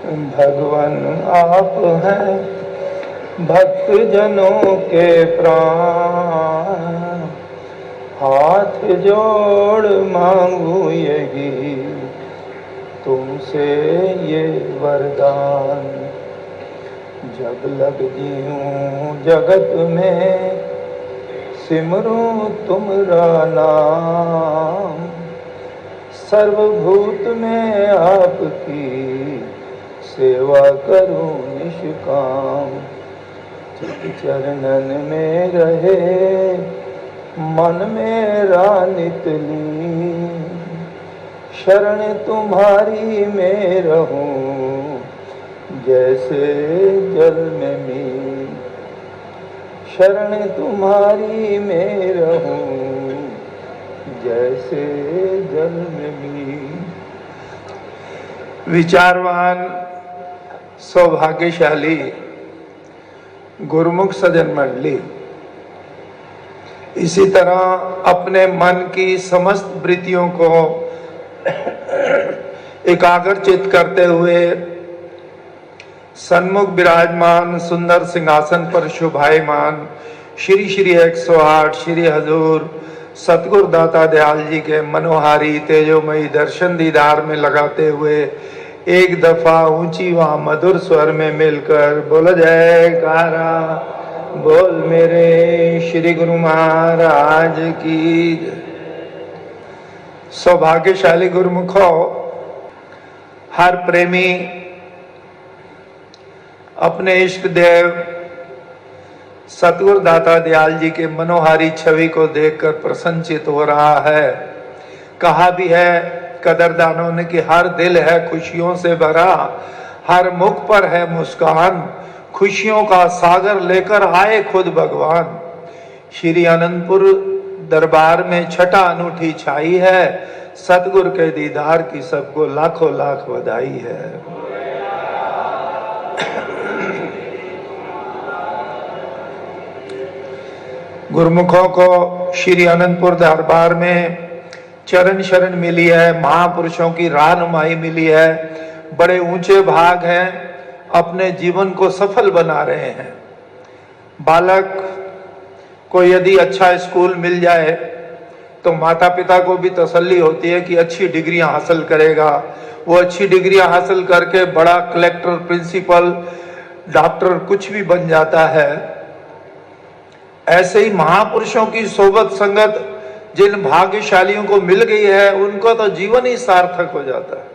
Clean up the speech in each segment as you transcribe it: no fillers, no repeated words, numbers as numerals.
भगवान आप हैं भक्त जनों के प्राण, हाथ जोड़ मांगू यही तुमसे ये वरदान। जब लग जीऊं जगत में सिमरूं तुमरा नाम, सर्वभूत में आपकी सेवा करूं निष्काम। चरणन में रहे मन मेरा नितली, शरण तुम्हारी में रहूं जैसे जल में मीन। शरण तुम्हारी में रहूं जैसे जल में मीन। विचारवान सौभाग्यशाली गुरुमुख सज्जन मंडली, इसी तरह अपने मन की समस्त वृत्तियों को एकाग्रचित करते हुए सन्मुख विराजमान सुंदर सिंहासन पर शोभायमान श्री श्री 108 श्री हजूर सतगुरु दाता दयाल जी के मनोहारी तेजोमयी दर्शन दीदार में लगाते हुए एक दफा ऊंची व मधुर स्वर में मिलकर बोल जयकारा बोल मेरे श्री गुरु महाराज की। सौभाग्यशाली गुरुमुखों, हर प्रेमी अपने इष्ट देव सतगुरु दाता दयाल जी के मनोहारी छवि को देखकर प्रसन्नचित हो रहा है। कहा भी है कदरदानों ने कि हर दिल है खुशियों से भरा, हर मुख पर है मुस्कान, खुशियों का सागर लेकर आए खुद भगवान। श्री अनंतपुर दरबार में छठा अनूठी छाई है, सतगुरु के दीदार की सबको लाखों लाख बधाई है। गुरुमुखों को श्री अनंतपुर दरबार में चरण शरण मिली है, महापुरुषों की रहनुमाई मिली है, बड़े ऊंचे भाग हैं, अपने जीवन को सफल बना रहे हैं। बालक को यदि अच्छा स्कूल मिल जाए तो माता पिता को भी तसल्ली होती है कि अच्छी डिग्रियां हासिल करेगा, वो अच्छी डिग्रियां हासिल करके बड़ा कलेक्टर, प्रिंसिपल, डॉक्टर कुछ भी बन जाता है। ऐसे ही महापुरुषों की सोबत संगत जिन भाग्यशालियों को मिल गई है उनको तो जीवन ही सार्थक हो जाता है।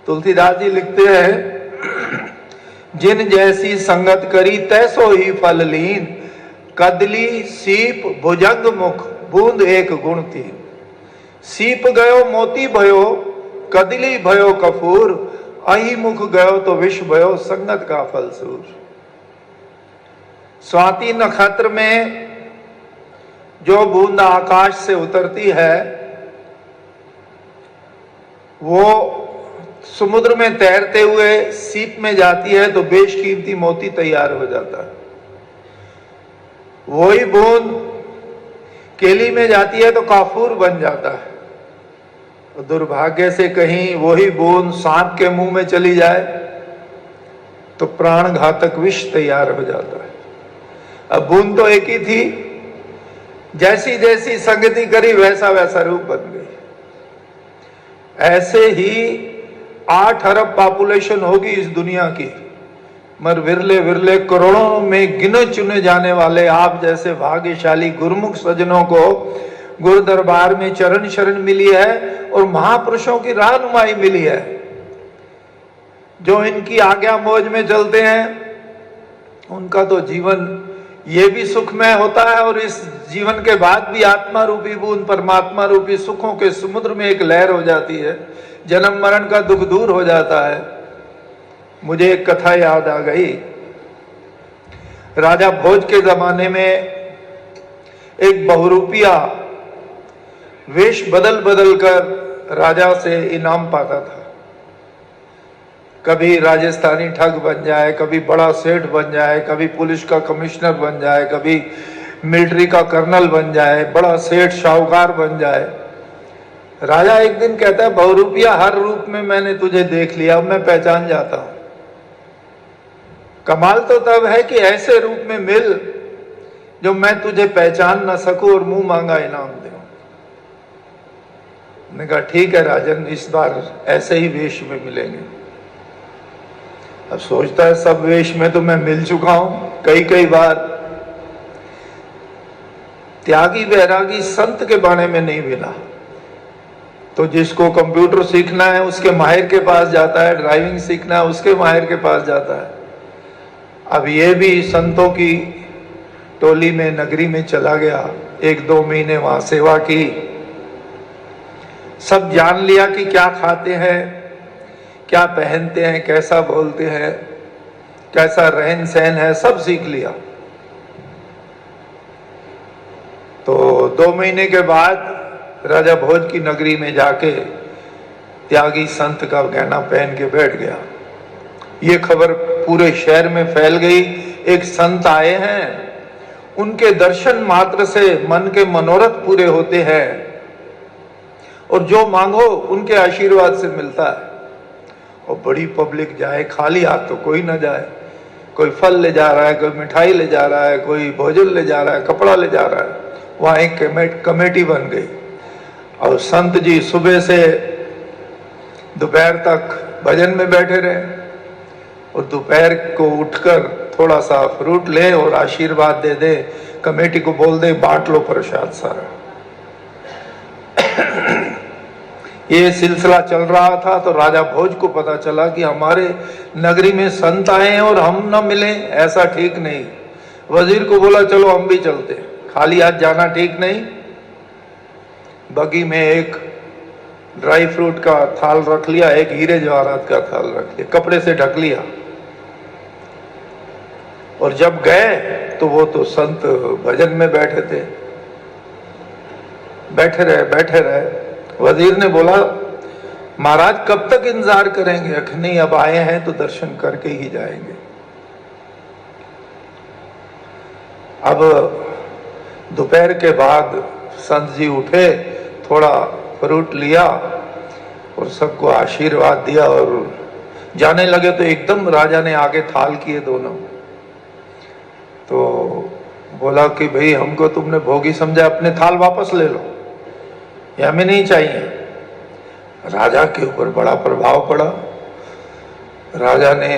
तुलसीदास जी लिखते हैं, जिन जैसी संगत करी तैसो ही फल लीन, कदली सीप भुजंग मुख बूंद एक गुण थी। सीप गयो मोती भयो, कदली भयो कपूर, अहि मुख गयो तो विष भयो संगत का फल सूर। स्वाति नक्षत्र में जो बूंद आकाश से उतरती है वो समुद्र में तैरते हुए सीप में जाती है तो बेशकीमती मोती तैयार हो जाता है। वही बूंद केली में जाती है तो काफूर बन जाता है। दुर्भाग्य से कहीं वही बूंद सांप के मुंह में चली जाए तो प्राण घातक विष तैयार हो जाता है। अब बूंद तो एक ही थी, जैसी जैसी संगति करी वैसा वैसा रूप बन गई। ऐसे ही 8 अरब पॉपुलेशन होगी इस दुनिया की, मगर विरले विरले करोड़ों में गिने चुने जाने वाले आप जैसे भाग्यशाली गुरुमुख सज्जनों को गुरु दरबार में चरण शरण मिली है और महापुरुषों की रहनुमाई मिली है। जो इनकी आज्ञा मौज में चलते हैं उनका तो जीवन ये भी सुखमय होता है और इस जीवन के बाद भी आत्मा रूपी बूंद परमात्मा रूपी सुखों के समुद्र में एक लहर हो जाती है, जन्म मरण का दुख दूर हो जाता है। मुझे एक कथा याद आ गई। राजा भोज के जमाने में एक बहुरूपिया वेश बदल बदल कर राजा से इनाम पाता था। कभी राजस्थानी ठग बन जाए, कभी बड़ा सेठ बन जाए, कभी पुलिस का कमिश्नर बन जाए, कभी मिलिट्री का कर्नल बन जाए, बड़ा सेठ शाहूकार बन जाए। राजा एक दिन कहता है बहुरूपिया हर रूप में मैंने तुझे देख लिया, अब मैं पहचान जाता हूं। कमाल तो तब है कि ऐसे रूप में मिल जो मैं तुझे पहचान ना सकूं और मुंह मांगा इनाम दूं। मैंने कहा ठीक है राजन, इस बार ऐसे ही वेश में मिलेंगे। अब सोचता है सब वेश में तो मैं मिल चुका हूं कई कई बार। त्यागी वैरागी संत के बाणे में नहीं मिला। तो जिसको कंप्यूटर सीखना है उसके माहिर के पास जाता है, ड्राइविंग सीखना है उसके माहिर के पास जाता है। अब ये भी संतों की टोली में नगरी में चला गया, 1-2 महीने वहां सेवा की, सब जान लिया कि क्या खाते हैं, क्या पहनते हैं, कैसा बोलते हैं, कैसा रहन सहन है, सब सीख लिया। तो 2 महीने के बाद राजा भोज की नगरी में जाके त्यागी संत का गहना पहन के बैठ गया। ये खबर पूरे शहर में फैल गई, एक संत आए हैं, उनके दर्शन मात्र से मन के मनोरथ पूरे होते हैं और जो मांगो उनके आशीर्वाद से मिलता है। और बड़ी पब्लिक जाए, खाली हाथ तो कोई ना जाए। कोई फल ले जा रहा है, कोई मिठाई ले जा रहा है, कोई भोजन ले जा रहा है, कपड़ा ले जा रहा है। वहां एक कमेटी बन गई और संत जी सुबह से दोपहर तक भजन में बैठे रहे और दोपहर को उठकर थोड़ा सा फ्रूट ले और आशीर्वाद दे दे, कमेटी को बोल दे बांट लो प्रसाद सारा। ये सिलसिला चल रहा था तो राजा भोज को पता चला कि हमारे नगरी में संत आए हैं और हम न मिले, ऐसा ठीक नहीं। वजीर को बोला चलो हम भी चलते, खाली हाथ जाना ठीक नहीं। बगी में एक ड्राई फ्रूट का थाल रख लिया, एक हीरे जवाहरात का थाल रख लिया, कपड़े से ढक लिया। और जब गए तो वो तो संत भजन में बैठे थे। बैठे रहे। वजीर ने बोला महाराज कब तक इंतजार करेंगे? नहीं, अब आए हैं तो दर्शन करके ही जाएंगे। अब दोपहर के बाद संत जी उठे, थोड़ा फ्रूट लिया और सबको आशीर्वाद दिया और जाने लगे तो एकदम राजा ने आगे थाल किए दोनों। तो बोला कि भाई हमको तुमने भोगी समझा, अपने थाल वापस ले लो, ये हमें नहीं चाहिए। राजा के ऊपर बड़ा प्रभाव पड़ा। राजा ने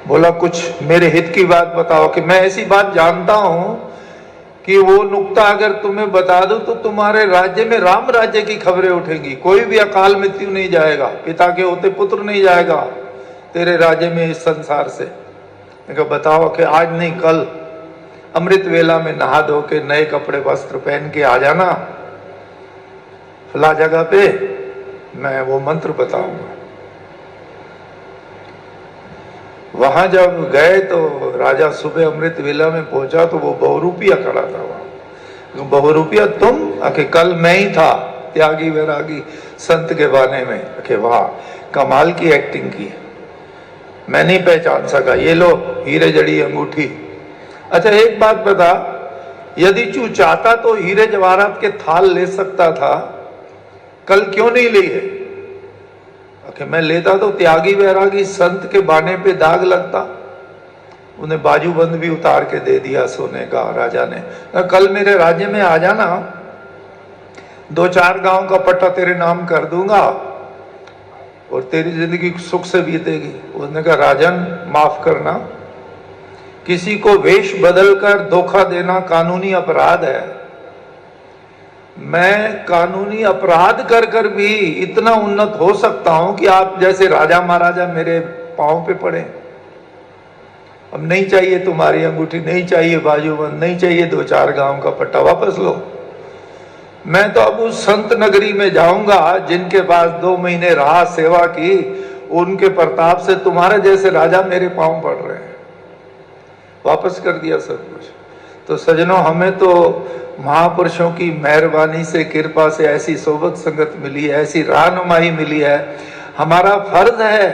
बोला कुछ मेरे हित की बात बताओ कि मैं ऐसी बात जानता हूं कि वो नुक्ता अगर तुम्हें बता दूं तो तुम्हारे राज्य में राम राज्य की खबरें उठेंगी, कोई भी अकाल मृत्यु नहीं जाएगा, पिता के होते पुत्र नहीं जाएगा तेरे राज्य में इस संसार से। मैं बताओ कि आज नहीं कल अमृत वेला में नहा धो के नए कपड़े वस्त्र पहन के आ जाना फला जगह पे, मैं वो मंत्र बताऊंगा। वहां जब गए तो राजा सुबह अमृत वेला में पहुंचा तो वो बहुरूपिया खड़ा था वहां। बहुरूपिया तुम? आके कल मैं ही था, त्यागी वैरागी संत के बाने में। आके वाह, कमाल की एक्टिंग की। मैं नहीं पहचान सका, ये लो हीरे जड़ी अंगूठी। अच्छा एक बात बता, यदि तू चाहता तो हीरे जवाहरात के थाल ले सकता था, कल क्यों नहीं लिए? मैं लेता तो त्यागी वैरागी संत के बाने पे दाग लगता। उन्हें बाजूबंद भी उतार के दे दिया सोने का राजा ने। कल मेरे राज्य में आ जाना, 2-4 गांव का पट्टा तेरे नाम कर दूंगा और तेरी जिंदगी सुख से बीतेगी। उसने कहा राजन माफ करना, किसी को वेश बदलकर धोखा देना कानूनी अपराध है। मैं कानूनी अपराध कर कर भी इतना उन्नत हो सकता हूं कि आप जैसे राजा महाराजा मेरे पांव पे पड़े। अब नहीं चाहिए तुम्हारी अंगूठी, नहीं चाहिए बाजूबंद, नहीं चाहिए 2-4 गांव का पट्टा, वापस लो। मैं तो अब उस संत नगरी में जाऊंगा जिनके पास 2 महीने रहा, सेवा की, उनके प्रताप से तुम्हारे जैसे राजा मेरे पांव पड़ रहे हैं। वापस कर दिया सब कुछ। तो सजनों, हमें तो महापुरुषों की मेहरबानी से, कृपा से ऐसी सोबत संगत मिली है, ऐसी रहनुमाई मिली है। हमारा फर्ज है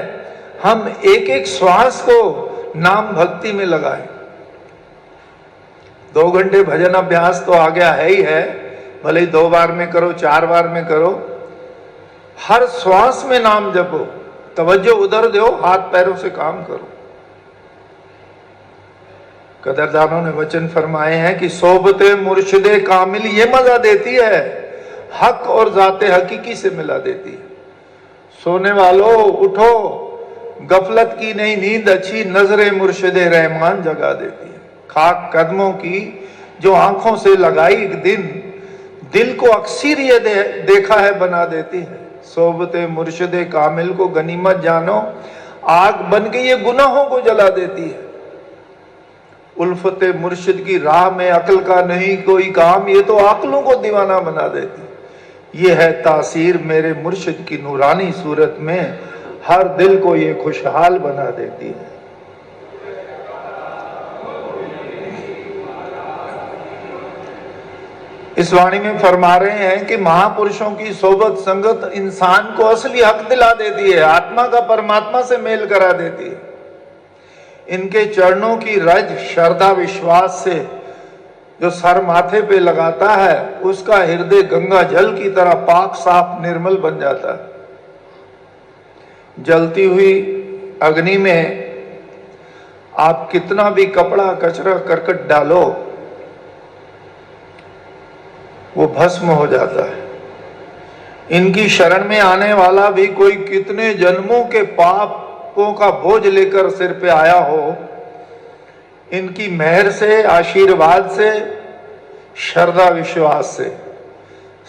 हम एक एक श्वास को नाम भक्ति में लगाएं। 2 घंटे भजन अभ्यास तो आ गया है ही है, भले ही 2 बार में करो, 4 बार में करो, हर श्वास में नाम जपो, तवज्जो उधर दो, हाथ पैरों से काम करो। कदरदानों ने वचन फरमाए हैं कि सोबते मुर्शिदे कामिल ये मजा देती है, हक और जाते हकीकी से मिला देती है। सोने वालों उठो, गफलत की नहीं नींद अच्छी, नजरे मुर्शिदे रहमान जगा देती है। खाक कदमों की जो आंखों से लगाई एक दिन, दिल को अक्सर ये देखा है बना देती है। सोबते मुर्शिदे कामिल को गनीमत जानो, आग बन के ये गुनाहों को जला देती है। उल्फते मुर्शिद की राह में अक्ल का नहीं कोई काम, ये तो आकलों को दीवाना बना देती है। ये है तासीर मेरे मुर्शिद की नूरानी सूरत में, हर दिल को ये खुशहाल बना देती है। इस वाणी में फरमा रहे हैं कि महापुरुषों की सोबत संगत इंसान को असली हक दिला देती है, आत्मा का परमात्मा से मेल करा देती है। इनके चरणों की रज श्रद्धा विश्वास से जो सर माथे पे लगाता है, उसका हृदय गंगा जल की तरह पाक साफ निर्मल बन जाता है। जलती हुई अग्नि में आप कितना भी कपड़ा कचरा करकट डालो, वो भस्म हो जाता है। इनकी शरण में आने वाला भी कोई कितने जन्मों के पापों का बोझ लेकर सिर पे आया हो, इनकी मेहर से, आशीर्वाद से, श्रद्धा विश्वास से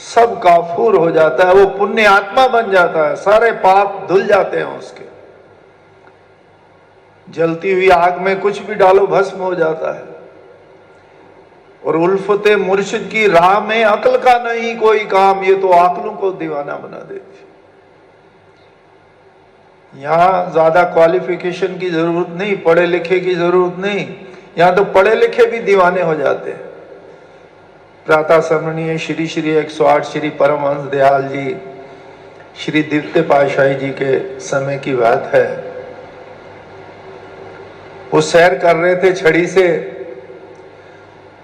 सब काफूर हो जाता है। वो पुण्य आत्मा बन जाता है, सारे पाप धुल जाते हैं उसके। जलती हुई आग में कुछ भी डालो भस्म हो जाता है। और उल्फते मुर्शिद की राह में अक्ल का नहीं कोई काम, ये तो आकलों को दीवाना बना देती। यहां ज्यादा क्वालिफिकेशन की जरूरत नहीं, पढ़े लिखे की जरूरत नहीं, यहां तो पढ़े लिखे भी दीवाने हो जाते हैं। प्रातः स्मरणीय श्री श्री 108 श्री परमहंस दयाल जी, श्री दिव्य पातशाही जी के समय की बात है। वो सैर कर रहे थे छड़ी से,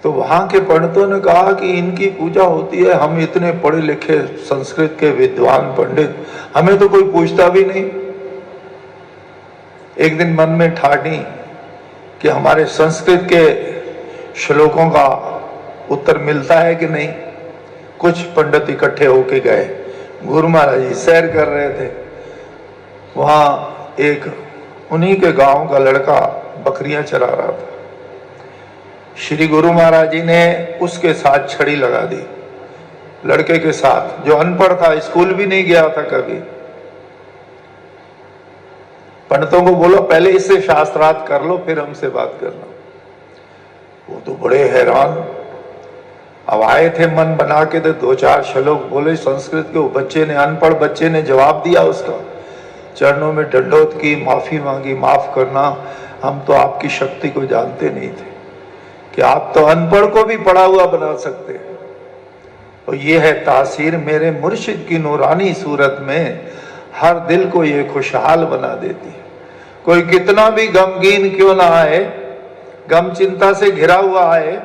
तो वहां के पंडितों ने कहा कि इनकी पूजा होती है, हम इतने पढ़े लिखे संस्कृत के विद्वान पंडित, हमें तो कोई पूछता भी नहीं। एक दिन मन में ठानी कि हमारे संस्कृत के श्लोकों का उत्तर मिलता है कि नहीं। कुछ पंडित इकट्ठे होके गए, गुरु महाराज जी सैर कर रहे थे। वहां एक उन्हीं के गांव का लड़का बकरियां चरा रहा था। श्री गुरु महाराज जी ने उसके साथ छड़ी लगा दी, लड़के के साथ, जो अनपढ़ था, स्कूल भी नहीं गया था कभी। पंडितों को बोलो पहले इससे शास्त्रार्थ कर लो, फिर हमसे बात करना। वो तो बड़े हैरान। अब आए थे मन बना के, तो दो चार श्लोक बोले संस्कृत के। वो बच्चे ने, अनपढ़ बच्चे ने जवाब दिया उसका, चरणों में दंडोत की, माफी मांगी, माफ करना, हम तो आपकी शक्ति को जानते नहीं थे कि आप तो अनपढ़ को भी पढ़ा हुआ बना सकते हैं। और ये है तासीर मेरे मुर्शिद की नूरानी सूरत में, हर दिल को ये खुशहाल बना देती है। कोई कितना भी गमगीन क्यों ना आए, गम चिंता से घिरा हुआ आए,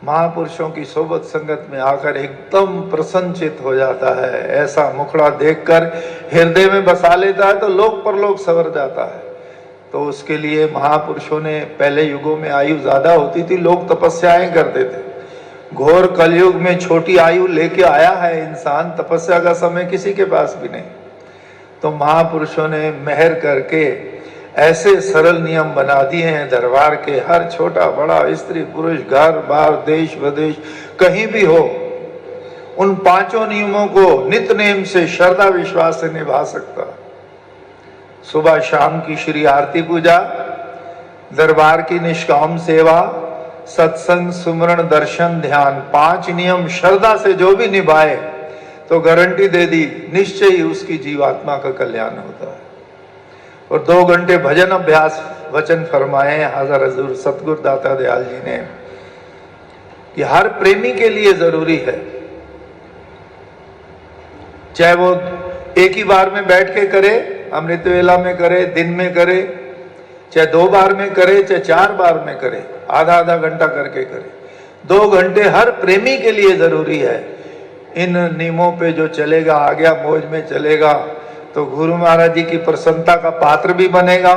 महापुरुषों की सोबत संगत में आकर एकदम प्रसन्नचित हो जाता है। ऐसा मुखड़ा देखकर हृदय में बसा लेता है तो लोक परलोक सवर जाता है। तो उसके लिए महापुरुषों ने, पहले युगों में आयु ज्यादा होती थी, लोग तपस्याएं करते थे। घोर कलयुग में छोटी आयु लेके आया है इंसान, तपस्या का समय किसी के पास भी नहीं। तो महापुरुषों ने मेहर करके ऐसे सरल नियम बना दिए हैं दरबार के, हर छोटा बड़ा स्त्री पुरुष, घर बार, देश विदेश, कहीं भी हो, उन पांचों नियमों को नित्य नेम से, श्रद्धा विश्वास से निभा सकता। सुबह शाम की श्री आरती पूजा, दरबार की निष्काम सेवा, सत्संग, सुमरण, दर्शन, ध्यान, 5 नियम श्रद्धा से जो भी निभाए तो गारंटी दे दी, निश्चय ही उसकी जीवात्मा का कल्याण होता है। और 2 घंटे भजन अभ्यास वचन फरमाए हजर हजूर सतगुरु दाता दयाल जी ने कि हर प्रेमी के लिए जरूरी है, चाहे वो एक ही बार में बैठ के करे, अमृत वेला में करे, दिन में करे, चाहे 2 बार में करे, चाहे 4 बार में करे, आधा आधा घंटा करके करे। 2 घंटे हर प्रेमी के लिए जरूरी है। इन नियमों पे जो चलेगा, आज्ञा मौज में चलेगा, तो गुरु महाराज जी की प्रसन्नता का पात्र भी बनेगा।